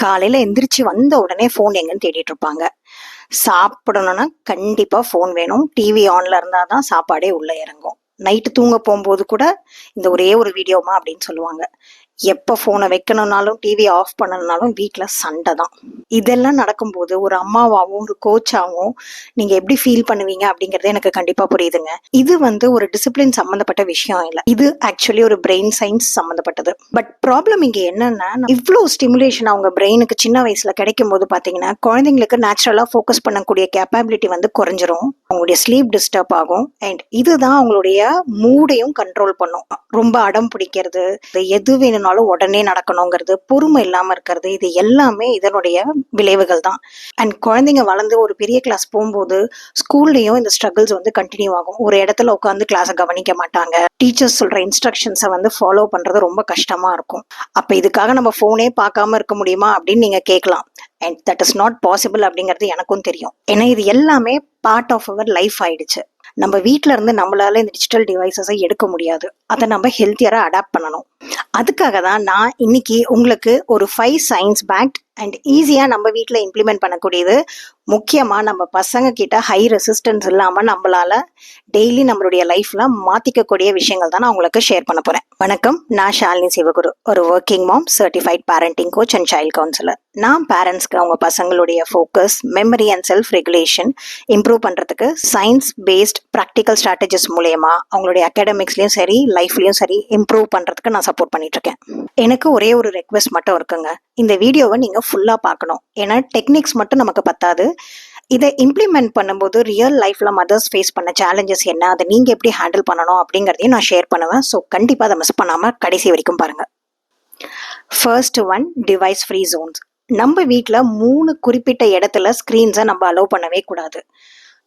காலையில எந்திரிச்சு வந்த உடனே ஃபோன் எங்கன்னு தேடிட்டு இருப்பாங்க. சாப்பிடணும்னா கண்டிப்பா ஃபோன் வேணும். டிவி ஆன்ல இருந்தாதான் சாப்பாடே உள்ள இறங்கும். நைட்டு தூங்க போகும்போது கூட இந்த ஒரே ஒரு வீடியோமா அப்படின்னு சொல்லுவாங்க. எப்போ ஃபோனை வைக்கணும்னாலும் டிவி ஆஃப் பண்ணணும்னாலும் வீட்டில் சண்டை தான். இதெல்லாம் நடக்கும்போது ஒரு அம்மாவாகவும் ஒரு கோச்சாகவும் நீங்கள் எப்படி ஃபீல் பண்ணுவீங்க அப்படிங்கிறது எனக்கு கண்டிப்பாக புரியுதுங்க. இது ஒரு டிசிப்ளின் சம்மந்தப்பட்ட விஷயம் இல்லை, இது ஆக்சுவலி ஒரு பிரெயின் சயின்ஸ் சம்மந்தப்பட்டது. பட் ப்ராப்ளம் இங்கே என்னன்னா, இவ்வளோ ஸ்டிமுலேஷன் அவங்க பிரெயினுக்கு சின்ன வயசில் கிடைக்கும் போது பார்த்தீங்கன்னா குழந்தைங்களுக்கு நேச்சுரலாக ஃபோக்கஸ் பண்ணக்கூடிய கேப்பபிலிட்டி குறைஞ்சிரும். அவங்களுடைய ஸ்லீப் டிஸ்டர்ப் ஆகும். அண்ட் இதுதான் அவங்களுடைய மூடையும் கண்ட்ரோல் பண்ணும். ரொம்ப அடம் பிடிக்கிறது, எது வேணும்னாலும் உடனே நடக்கணுங்கிறது, பொறுமை இல்லாம இருக்கிறது, இது எல்லாமே இதனுடைய விளைவுகள் தான். அண்ட் குழந்தைங்க வளர்ந்து ஒரு பெரிய கிளாஸ் போகும்போது ஸ்கூல்லையும் இந்த ஸ்ட்ரகிள்ஸ் கண்டினியூ ஆகும். ஒரு இடத்துல உட்காந்து கிளாஸை கவனிக்க மாட்டாங்க. டீச்சர்ஸ் சொல்ற இன்ஸ்ட்ரக்ஷன்ஸை ஃபாலோ பண்றது ரொம்ப கஷ்டமா இருக்கும். அப்ப இதுக்காக நம்ம போனே பார்க்காம இருக்க முடியுமா அப்படின்னு நீங்க கேட்கலாம். And that is not possible அப்படிங்கிறது எனக்கும் தெரியும். ஏன்னா இது எல்லாமே பார்ட் ஆஃப் அவர் லைஃப் ஆயிடுச்சு. நம்ம வீட்டில இருந்து நம்மளால இந்த டிஜிட்டல் டிவைசஸை எடுக்க முடியாது. அதை நம்ம ஹெல்த்தியரா அடாப்ட் பண்ணணும். அதுக்காக தான் நான் இன்னைக்கு உங்களுக்கு ஒரு 5 சயின்ஸ் பேக்ட் அண்ட் ஈஸியா நம்ம வீட்டில் இம்ப்ளிமெண்ட் பண்ணக்கூடியது, முக்கியமா நம்ம பசங்க கிட்ட ஹை ரெசிஸ்டன்ஸ் இல்லாம நம்மளால டெய்லி நம்மளுடைய லைஃப்ல மாத்திக்கக்கூடிய விஷயங்கள் தான் நான் உங்களுக்கு ஷேர் பண்ண போறேன். வணக்கம், நான் ஷாலினி சிவகுரு, ஒரு working mom, certified parenting coach and child counsellor. நான் பேரண்ட்ஸ்க்கு அவங்க பசங்களுடைய focus, memory and self regulation improve பண்றதுக்கு சயின்ஸ் பேஸ்ட் ப்ராக்டிக்கல் ஸ்ட்ராட்டஜிஸ் மூலயமா அவங்களுடைய அகாடமிக்ஸ்லயும் சரி லைஃப்லயும் சரி இம்ப்ரூவ் பண்றதுக்கு நான் சப்போர்ட் பண்ணிட்டு இருக்கேன். எனக்கு ஒரே ஒரு ரெக்வெஸ்ட் மட்டும் இருக்குங்க, இந்த வீடியோவை நீங்க ஃபுல்லா பார்க்கணும். ஏன்னா டெக்னிக்ஸ் மட்டும் நமக்கு பத்தாது. இதை இம்ப்ளிமெண்ட் பண்ணும்போது ரியல் லைஃப்ல மதர்ஸ் ஃபேஸ் பண்ண சேலஞ்சஸ் என்ன, அதை நீங்க எப்படி ஹேண்டில் பண்ணணும் அப்படிங்கறதையும் நான் ஷேர் பண்ணுவேன். ஸோ கண்டிப்பா அதை மிஸ் பண்ணாம கடைசி வரைக்கும் பாருங்க. First one, device free Jones. நம்ம வீட்டில் 3 குறிப்பிட்ட இடத்துல ஸ்க்ரீன்ஸை நம்ம அலோவ் பண்ணவே கூடாது.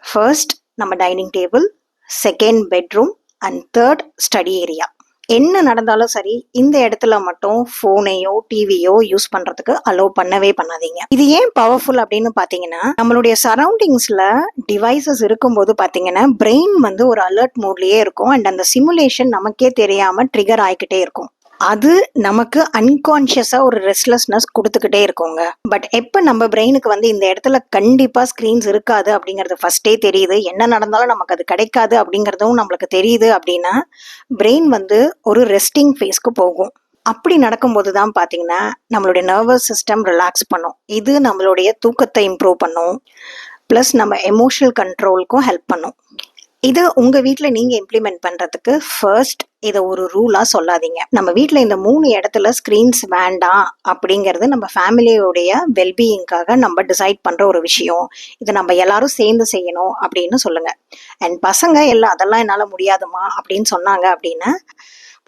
ஃபர்ஸ்ட் நம்ம dining table, second bedroom and third study area. என்ன நடந்தாலும் சரி, இந்த இடத்துல மட்டும் ஃபோனையோ டிவியோ யூஸ் பண்றதுக்கு அலோவ் பண்ணவே பண்ணாதீங்க. இது ஏன் பவர்ஃபுல் அப்படின்னு பாத்தீங்கன்னா, நம்மளுடைய சரௌண்டிங்ஸ்ல டிவைசஸ் இருக்கும்போது பாத்தீங்கன்னா பிரெயின் ஒரு அலர்ட் மோட்லயே இருக்கும். அண்ட் அந்த சிமுலேஷன் நமக்கே தெரியாம ட்ரிகர் ஆகிக்கிட்டே இருக்கும். அது நமக்கு அன்கான்ஷியஸா ஒரு ரெஸ்ட்லெஸ்னஸ் கொடுத்துக்கிட்டே இருக்குங்க. பட் எப்ப நம்ம பிரெயினுக்கு இந்த இடத்துல கண்டிப்பா ஸ்கிரீன்ஸ் இருக்காது அப்படிங்கறது ஃபர்ஸ்டே தெரியுது, என்ன நடந்தாலும் நமக்கு அது கிடைக்காது அப்படிங்கறதும் நம்மளுக்கு தெரியுது அப்படின்னா பிரெயின் ஒரு ரெஸ்டிங் ஃபேஸ்க்கு போகும். அப்படி நடக்கும்போது தான் பாத்தீங்கன்னா நம்மளுடைய நர்வஸ் சிஸ்டம் ரிலாக்ஸ் பண்ணும். இது நம்மளுடைய தூக்கத்தை இம்ப்ரூவ் பண்ணும். பிளஸ் நம்ம எமோஷனல் கண்ட்ரோலுக்கும் ஹெல்ப் பண்ணும். இது உங்க வீட்டில் நீங்க இம்ப்ளிமெண்ட் பண்றதுக்கு ஃபர்ஸ்ட் இதை ஒரு ரூலா சொல்லாதீங்க. நம்ம வீட்டில் இந்த 3 இடத்துல ஸ்கிரீன்ஸ் வேண்டாம் அப்படிங்கிறது நம்ம ஃபேமிலியோடைய வெல்பீயிங்காக நம்ம டிசைட் பண்ற ஒரு விஷயம். இதை நம்ம எல்லாரும் சேர்ந்து செய்யணும் அப்படின்னு சொல்லுங்க. அண்ட் பசங்க எல்லாம் அதெல்லாம் என்னால முடியாதுமா அப்படின்னு சொன்னாங்க அப்படின்னா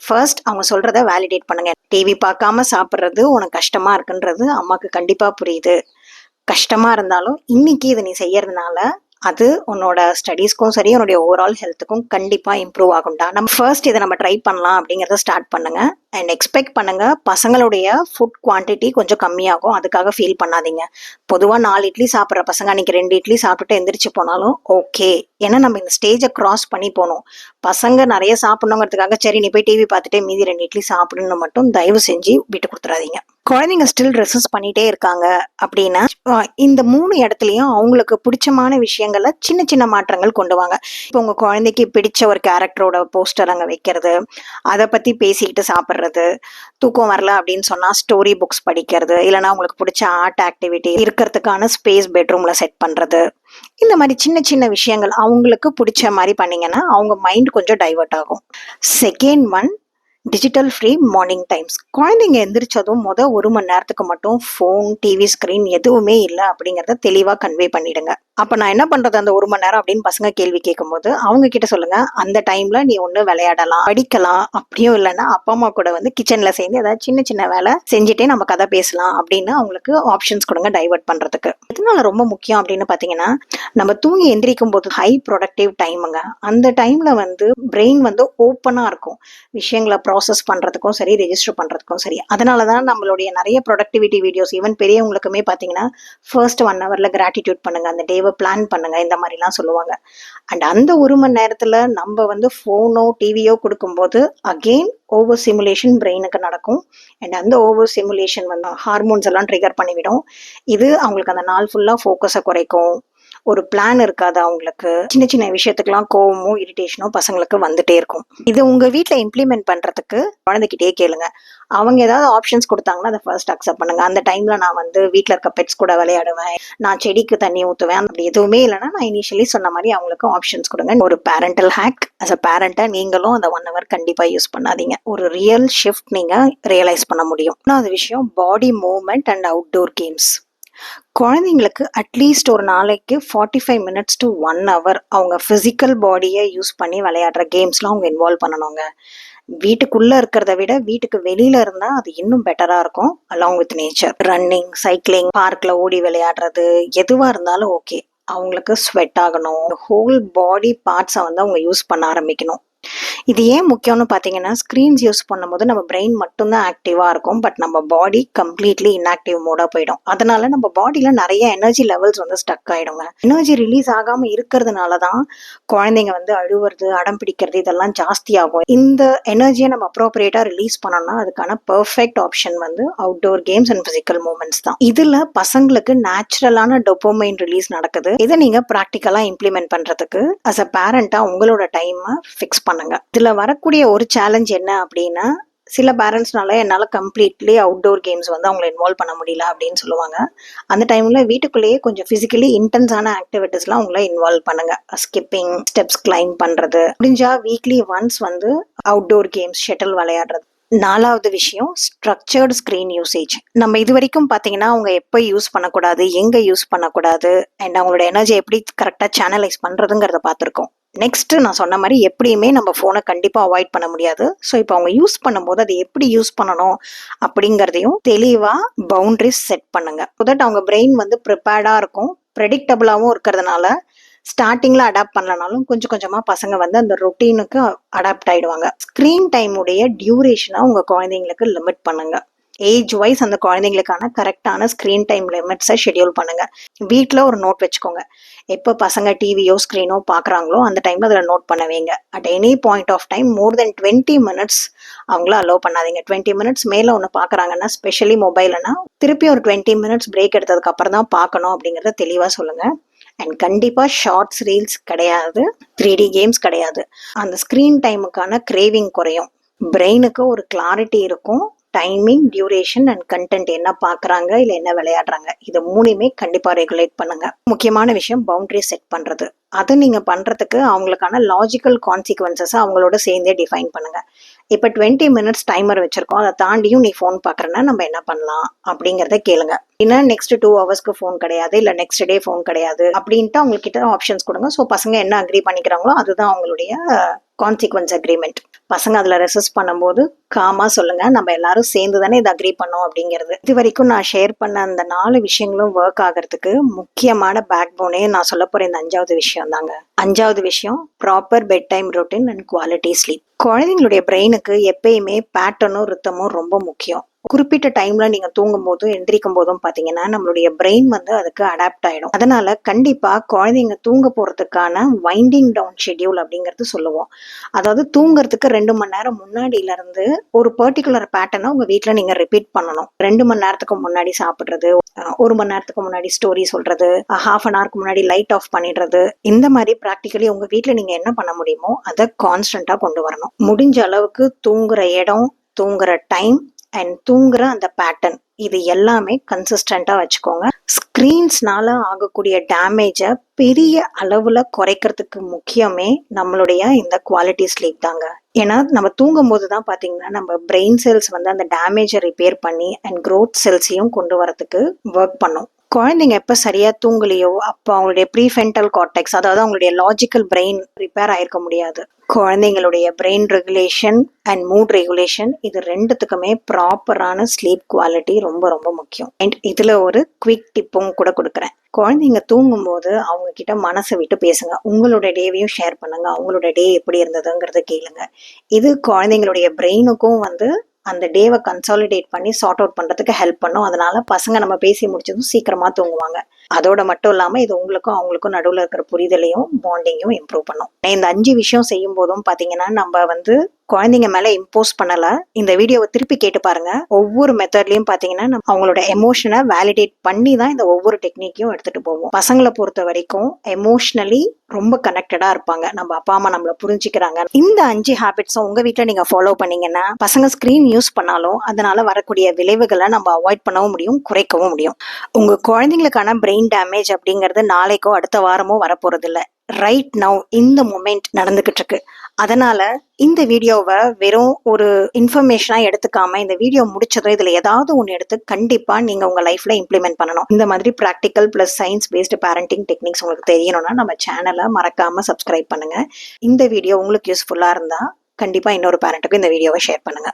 ஃபர்ஸ்ட் அவங்க சொல்றத வேலிடேட் பண்ணுங்க. டிவி பார்க்காம சாப்பிட்றது உனக்கு கஷ்டமா இருக்குன்றது அம்மாக்கு கண்டிப்பா புரியுது. கஷ்டமா இருந்தாலும் இன்னைக்கு இதை நீ செய்யறதுனால அது உன்னோட ஸ்டடீஸ்க்கும் சரி, உன்னுடைய ஓவரால் ஹெல்த்துக்கும் கண்டிப்பா இம்ப்ரூவ் ஆகும்டா. நம்ம ஃபர்ஸ்ட் இதை நம்ம ட்ரை பண்ணலாம் அப்படிங்கறத ஸ்டார்ட் பண்ணுங்க. அண்ட் எக்ஸ்பெக்ட் பண்ணுங்க பசங்களுடைய ஃபுட் குவான்டிட்டி கொஞ்சம் கம்மியாகும். அதுக்காக ஃபீல் பண்ணாதீங்க. பொதுவாக 4 இட்லி சாப்பிட்ற பசங்க அன்னைக்கு 2 இட்லி சாப்பிட்டுட்டு எந்திரிச்சு போனாலும் ஓகே. ஏன்னா நம்ம இந்த ஸ்டேஜை கிராஸ் பண்ணி போகணும். பசங்க நிறைய சாப்பிடணுங்கிறதுக்காக சரி நீ போய் டிவி பார்த்துட்டு மீதி 2 இட்லி சாப்பிடுன்னு மட்டும் தயவு செஞ்சு விட்டு கொடுத்துறாதீங்க. குழந்தைங்க ஸ்டில் ரெசிஸ்ட் பண்ணிட்டே இருக்காங்க அப்படின்னா இந்த 3 இடத்துலயும் அவங்களுக்கு பிடிச்சமான விஷயங்கள்ல சின்ன சின்ன மாற்றங்கள் கொண்டு வாங்க. இப்போ உங்க குழந்தைக்கு பிடிச்ச ஒரு கேரக்டரோட போஸ்டர் அங்க வைக்கிறது, அதை பத்தி பேசிக்கிட்டு சாப்பிட்றது, தூக்கம் வரல அப்படின்னு சொன்னா ஸ்டோரி புக்ஸ் படிக்கிறது, இல்லைன்னா உங்களுக்கு பிடிச்ச ஆர்ட் ஆக்டிவிட்டி இருக்கிறதுக்கான ஸ்பேஸ் பெட்ரூம்ல செட் பண்றது, இந்த மாதிரி சின்ன சின்ன விஷயங்கள் அவங்களுக்கு பிடிச்ச மாதிரி பண்ணீங்கன்னா அவங்க மைண்ட் கொஞ்சம் டைவர்ட் ஆகும். Second one, digital free morning times. குழந்தைங்க எந்திரிச்சதும் 1 மணி நேரத்துக்கு மட்டும் ஃபோன், டிவி ஸ்கிரீன் எதுவுமே இல்லை அப்படிங்கிறத தெளிவா கன்வே பண்ணிடுங்க. அப்ப நான் என்ன பண்றது அந்த 1 மணி நேரம் அப்படின்னு பசங்க கேள்வி கேட்கும்போது அவங்க கிட்ட சொல்லுங்க, அந்த டைம்ல நீ ஒண்ணு விளையாடலாம், படிக்கலாம், அப்படியும் இல்லைன்னா அப்பா அம்மா கூட கிச்சன்ல சேர்ந்து ஏதாவது சின்ன சின்ன வேலை செஞ்சுட்டே நம்ம கதை பேசலாம் அப்படின்னு அவங்களுக்கு ஆப்ஷன்ஸ் கொடுங்க டைவர்ட் பண்றதுக்கு. இதனால ரொம்ப முக்கியம் அப்படின்னு பாத்தீங்கன்னா, நம்ம தூங்கி எந்திரிக்கும் போது ஹை ப்ரொடக்டிவ் டைமுங்க. அந்த டைம்ல பிரெயின் ஓப்பனா இருக்கும், விஷயங்களை ப்ராசஸ் பண்றதுக்கும் சரி, ரெஜிஸ்டர் பண்றதுக்கும் சரி. அதனாலதான் நம்மளுடைய நிறைய ப்ரொடக்டிவிட்டி வீடியோஸ் ஈவன் பெரியவங்களுக்குமே பாத்தீங்கன்னா ஃபர்ஸ்ட் 1 ஹவர்ல கிராட்டிடியூட் பண்ணுங்க, அந்த டேவை இரவு பிளான் பண்ணுங்க, இந்த மாதிரிலாம் சொல்லுவாங்க. அண்ட் அந்த 1 மணி நேரத்தில் நம்ம வந்து ஃபோனோ டிவியோ கொடுக்கும்போது அகெயின் ஓவர் ஸ்டிமுலேஷன் பிரெயினுக்கு நடக்கும். அண்ட் அந்த ஓவர் ஸ்டிமுலேஷன் வந்து ஹார்மோன்ஸ் எல்லாம் ட்ரிகர் பண்ணிவிடும். இது அவங்களுக்கு அந்த நாள் ஃபுல்லாக ஃபோக்கஸை குறைக்கும். ஒரு பிளான் இருக்காது அவங்களுக்கு. சின்ன சின்ன விஷயத்துக்கெல்லாம் கோவமோ இரிட்டேஷனோ பசங்களுக்கு வந்துட்டே இருக்கும். இது உங்க வீட்டில் இம்ப்ளிமெண்ட் பண்றதுக்கு குழந்தைகிட்டே கேளுங்க. அவங்க ஏதாவது ஆப்ஷன்ஸ் கொடுத்தாங்கன்னா அதை ஃபர்ஸ்ட் அக்செப்ட் பண்ணுங்க. அந்த டைம்ல நான் வந்து வீட்டில் இருக்க பெட்ஸ் கூட விளையாடுவேன், நான் செடிக்கு தண்ணி ஊற்றுவேன், அப்படி எதுவுமே இல்லைன்னா நான் இனிஷியலி சொன்ன மாதிரி அவங்களுக்கு ஆப்ஷன்ஸ் கொடுங்க. ஒரு பேரண்டல் ஹேக் அஸ் அ பேரண்டா நீங்களும் அந்த 1 hour கண்டிப்பா யூஸ் பண்ணாதீங்க. ஒரு ரியல் ஷிஃப்ட் நீங்க ரியலைஸ் பண்ண முடியும். அது விஷயம் பாடி மூவ்மெண்ட் அண்ட் அவுட்டோர் கேம்ஸ். குழந்தைங்களுக்கு அட்லீஸ்ட் ஒரு நாளைக்கு 45 minutes to 1 hour அவங்க ஃபிசிக்கல் பாடியை யூஸ் பண்ணி விளையாடுற கேம்ஸ்லாம் அவங்க இன்வால்வ் பண்ணணுங்க. வீட்டுக்குள்ள இருக்கிறத விட வீட்டுக்கு வெளியில இருந்தா அது இன்னும் பெட்டரா இருக்கும். Along with nature, running, cycling, பார்க்ல ஓடி விளையாடுறது, எதுவா இருந்தாலும் ஓகே. அவங்களுக்கு ஸ்வெட் ஆகணும், ஹோல் பாடி பார்ட்ஸை வந்து அவங்க யூஸ் பண்ண ஆரம்பிக்கணும். இது ஏன் முக்கியம்னு பார்த்தீங்கன்னா, ஸ்க்ரீன்ஸ் யூஸ் பண்ணும்போது நம்ம பிரெயின் மட்டும்தான் ஆக்டிவாக இருக்கும், பட் நம்ம பாடி கம்ப்ளீட்லி இன்ஆக்டிவ் மோடாக போயிடும். அதனால நம்ம பாடியில் நிறைய எனர்ஜி லெவல்ஸ் வந்து ஸ்டக் ஆகிடுங்க. எனர்ஜி ரிலீஸ் ஆகாமல் இருக்கிறதுனால தான் குழந்தைங்க வந்து அழுவுறது, அடம் பிடிக்கிறது இதெல்லாம் ஜாஸ்தி ஆகும். இந்த எனர்ஜியை நம்ம அப்ரோப்ரியேட்டாக ரிலீஸ் பண்ணோம்னா அதுக்கான பர்ஃபெக்ட் ஆப்ஷன் வந்து outdoor games and physical movements தான். இதில் பசங்களுக்கு நேச்சுரலான டோபமைன் ரிலீஸ் நடக்குது. இதை நீங்கள் ப்ராக்டிக்கலாக இம்ப்ளிமெண்ட் பண்ணுறதுக்கு அஸ் அ பேரண்டாக உங்களோட டைமை ஃபிக்ஸ் பண்ணுங்க. இதுல வரக்கூடிய ஒரு சேலஞ்ச் என்ன அப்படின்னா, சில பேரண்ட்ஸ்னால என்னால் கம்ப்ளீட்லி அவுட்டோர் கேம்ஸ் வந்து அவங்களை இன்வால்வ் பண்ண முடியல அப்படின்னு சொல்லுவாங்க. அந்த டைம்ல வீட்டுக்குள்ளேயே கொஞ்சம் ஃபிசிக்கலி இன்டென்ஸான ஆக்டிவிட்டிஸ்லாம் அவங்கள இன்வால்வ் பண்ணுங்க. ஸ்கிப்பிங், ஸ்டெப்ஸ் கிளைம் பண்றது, முடிஞ்சா வீக்லி ஒன்ஸ் வந்து அவுட்டோர் கேம்ஸ், ஷட்டில் விளையாடுறது. 4வது விஷயம் ஸ்ட்ரக்சர்டு ஸ்க்ரீன் யூசேஜ். நம்ம இது வரைக்கும் பார்த்தீங்கன்னா அவங்க எப்போ யூஸ் பண்ணக்கூடாது, எங்கே யூஸ் பண்ணக்கூடாது, அண்ட் அவங்களோட எனர்ஜி எப்படி கரெக்டாக சேனலைஸ் பண்ணுறதுங்கிறத பார்த்துருக்கோம். நெக்ஸ்ட் நான் சொன்ன மாதிரி எப்படியுமே நம்ம ஃபோனை கண்டிப்பாக அவாய்ட் பண்ண முடியாது. ஸோ இப்போ அவங்க யூஸ் பண்ணும்போது அதை எப்படி யூஸ் பண்ணணும் அப்படிங்கிறதையும் தெளிவாக பவுண்டரிஸ் செட் பண்ணுங்க. ஸோ தட் அவங்க பிரெயின் வந்து ப்ரிப்பேர்டாக இருக்கும், ப்ரெடிக்டபிளாகவும் இருக்கிறதுனால ஸ்டார்டிங்ல அடாப்ட் பண்ணலனாலும் கொஞ்சம் கொஞ்சமா பசங்க வந்து அந்த ரொட்டீனுக்கு அடாப்ட் ஆயிடுவாங்க. ஸ்கிரீன் டைம் உடைய டியூரேஷனை உங்க குழந்தைங்களுக்கு லிமிட் பண்ணுங்க. ஏஜ் வைஸ் அந்த குழந்தைங்களுக்கான கரெக்டான ஸ்க்ரீன் டைம் லிமிட்ஸை ஷெடியூல் பண்ணுங்க. வீட்டில் ஒரு நோட் வச்சுக்கோங்க. எப்போ பசங்க டிவியோ ஸ்க்ரீனோ பார்க்குறாங்களோ அந்த டைமில் அதில் நோட் பண்ண வைங்க. At any point of time more than 20 minutes அவங்கள அலோவ் பண்ணாதீங்க. 20 minutes மேலே ஒன்று பார்க்குறாங்கன்னா, ஸ்பெஷலி மொபைல்னா திருப்பி ஒரு 20 minutes பிரேக் எடுத்ததுக்கு அப்புறம் தான் பார்க்கணும் அப்படிங்கிறத தெளிவாக சொல்லுங்க. அண்ட் கண்டிப்பாக ஷார்ட்ஸ், ரீல்ஸ் கிடையாது, 3D கேம்ஸ் கிடையாது. அந்த ஸ்க்ரீன் டைமுக்கான கிரேவிங் குறையும், பிரெயினுக்கு ஒரு கிளாரிட்டி இருக்கும். டைமிங், டியூரேஷன் அண்ட் கண்டென்ட், என்ன பார்க்குறாங்க இல்லை என்ன விளையாடுறாங்க, இது 3மே கண்டிப்பாக ரெகுலேட் பண்ணுங்க. முக்கியமான விஷயம் பவுண்டரி செட் பண்ணுறது. அதை நீங்கள் பண்ணுறதுக்கு அவங்களுக்கான லாஜிக்கல் கான்சிக்வன்சஸை அவங்களோட சேர்ந்தே டிஃபைன் பண்ணுங்க. இப்போ 20 minutes டைமர் வச்சிருக்கோம், அதை தாண்டியும் நீ ஃபோன் பார்க்குறேன்னா நம்ம என்ன பண்ணலாம் அப்படிங்கிறத கேளுங்க. ஏன்னா நெக்ஸ்ட் 2 hours ஃபோன் கிடையாது, இல்லை நெக்ஸ்ட் டே ஃபோன் கிடையாது அப்படின்ட்டு அவங்கக்கிட்ட ஆப்ஷன்ஸ் கொடுங்க. ஸோ பசங்க என்ன அக்ரி பண்ணிக்கிறாங்களோ அதுதான் அவங்களுடைய கான்சிக்வன்ஸ் அக்ரிமெண்ட். பசங்க அதில் ரெசிஸ்ட் பண்ணும்போது காமாக சொல்லுங்க, நம்ம எல்லாரும் சேர்ந்து தானே இதை அக்ரி பண்ணோம் அப்படிங்கிறது. இது வரைக்கும் நான் ஷேர் பண்ண அந்த 4 விஷயங்களும் ஒர்க் ஆகிறதுக்கு முக்கியமான பேக் போனே நான் சொல்ல போகிற இந்த 5வது விஷயம் தாங்க. 5வது விஷயம் proper bed time routine and quality sleep. குழந்தைங்களுடைய பிரெயினுக்கு எப்பயுமே பேட்டர்னும் ரித்தமும் ரொம்ப முக்கியம். குறிப்பிட்ட டைம்ல நீங்க தூங்கும் போதும் எந்திரிக்கும் போதும் பாத்தீங்கன்னா நம்மளுடைய பிரெயின் வந்து அதுக்கு அடாப்ட் ஆயிடும். அதனால கண்டிப்பா குழந்தைங்க தூங்க போறதுக்கான வைண்டிங் டவுன் ஷெட்யூல் அப்படிங்கிறது சொல்லுவோம். அதாவது தூங்குறதுக்கு 2 மணி நேரம் முன்னாடியில இருந்து ஒரு பர்டிகுலர் பேட்டர்னை உங்க வீட்டுல நீங்க ரிப்பீட் பண்ணணும். 2 மணி நேரத்துக்கு முன்னாடி சாப்பிடுறது, 1 மணி நேரத்துக்கு முன்னாடி ஸ்டோரி சொல்றது, ஹாஃப் அன் ஹவருக்கு முன்னாடி லைட் ஆஃப் பண்ணிடுறது, இந்த மாதிரி ப்ராக்டிக்கலி உங்க வீட்டுல நீங்க என்ன பண்ண முடியுமோ அதை கான்ஸ்டன்டா கொண்டு வரணும். முடிஞ்ச அளவுக்கு தூங்குற இடம், தூங்குற டைம் அண்ட் தூங்குற அந்த பேட்டர்ன், இது எல்லாமே கன்சிஸ்டண்டா வச்சுக்கோங்க. ஸ்கிரீன்ஸ்னால ஆகக்கூடிய டேமேஜை பெரிய அளவுல குறைக்கிறதுக்கு முக்கியமே நம்மளுடைய இந்த குவாலிட்டி ஸ்லீப் தாங்க. ஏன்னா நம்ம தூங்கும் போது தான் பாத்தீங்கன்னா நம்ம பிரெயின் செல்ஸ் வந்து அந்த டேமேஜை ரிப்பேர் பண்ணி அண்ட் க்ரோத் செல்ஸையும் கொண்டு வரதுக்கு ஒர்க் பண்ணும். குழந்தைங்க எப்போ சரியா தூங்கலையோ அப்போ அவங்களுடைய ப்ரீஃப்ரண்டல் கார்டெக்ஸ், அதாவது அவங்களுடைய லாஜிக்கல் பிரெயின் ரிப்பேர் ஆயிருக்க முடியாது. குழந்தைங்களுடைய brain regulation and mood regulation, இது ரெண்டுத்துக்குமே ப்ராப்பரான ஸ்லீப் குவாலிட்டி ரொம்ப ரொம்ப முக்கியம். அண்ட் இதுல ஒரு குவிக் டிப்பும் கூட கொடுக்குறேன். குழந்தைங்க தூங்கும் போது அவங்க கிட்ட மனசை விட்டு பேசுங்க. உங்களோட டேவையும் ஷேர் பண்ணுங்க, அவங்களோட டே எப்படி இருந்ததுங்கிறத கேளுங்க. இது குழந்தைங்களுடைய பிரெயினுக்கும் வந்து அந்த டேவை கன்சாலிடேட் பண்ணி சார்ட் அவுட் பண்ணுறதுக்கு ஹெல்ப் பண்ணும். அதனால பசங்க நம்ம பேசி முடிச்சதும் சீக்கிரமாக தூங்குவாங்க. அதோட மட்டும் இல்லாமல் இது உங்களுக்கும் அவங்களுக்கும் நடுவில் இருக்கிற புரிதலையும் பாண்டிங்கையும் இம்ப்ரூவ் பண்ணும். இந்த 5 விஷயம் செய்யும் போதும் பார்த்தீங்கன்னா நம்ம குழந்தைங்க மேலே இம்போஸ் பண்ணல. இந்த வீடியோவை திருப்பி கேட்டு பாருங்க. ஒவ்வொரு மெத்தட்லையும் பார்த்தீங்கன்னா நம்ம அவங்களோட எமோஷனை வேலிடேட் பண்ணி தான் இந்த ஒவ்வொரு டெக்னிக்கையும் எடுத்துட்டு போவோம். பசங்களை பொறுத்த வரைக்கும் எமோஷனலி ரொம்ப கனெக்டடா இருப்பாங்க. நம்ம அப்பா அம்மா நம்மள புரிஞ்சுக்கிறாங்க. இந்த 5 ஹேபிட்ஸும் உங்க வீட்டில் நீங்க ஃபாலோ பண்ணீங்கன்னா பசங்க ஸ்கிரீன் யூஸ் பண்ணாலும் அதனால வரக்கூடிய விளைவுகளை நம்ம அவாய்ட் பண்ணவும் முடியும், குறைக்கவும் முடியும். உங்க குழந்தைங்களுக்கான பிரெயின் டேமேஜ் அப்படிங்கிறது நாளைக்கோ அடுத்த வாரமோ வரப்போறது இல்லை. ரைட் நவ் இந்த மொமெண்ட் நடந்துகிட்டு இருக்கு. அதனால இந்த வீடியோவை வெறும் ஒரு இன்ஃபர்மேஷனா எடுத்துக்காம இந்த வீடியோ முடிச்சதும் இதுல ஏதாவது ஒன்று எடுத்து கண்டிப்பா நீங்க உங்க லைஃப்ல இம்ப்ளிமெண்ட் பண்ணணும். இந்த மாதிரி practical plus science based parenting techniques உங்களுக்கு தெரியணும்னா நம்ம சேனலை மறக்காம சப்ஸ்கிரைப் பண்ணுங்க. இந்த வீடியோ உங்களுக்கு யூஸ்ஃபுல்லா இருந்தா கண்டிப்பா இன்னொரு பேரண்ட்டுக்கு இந்த வீடியோவை ஷேர் பண்ணுங்க.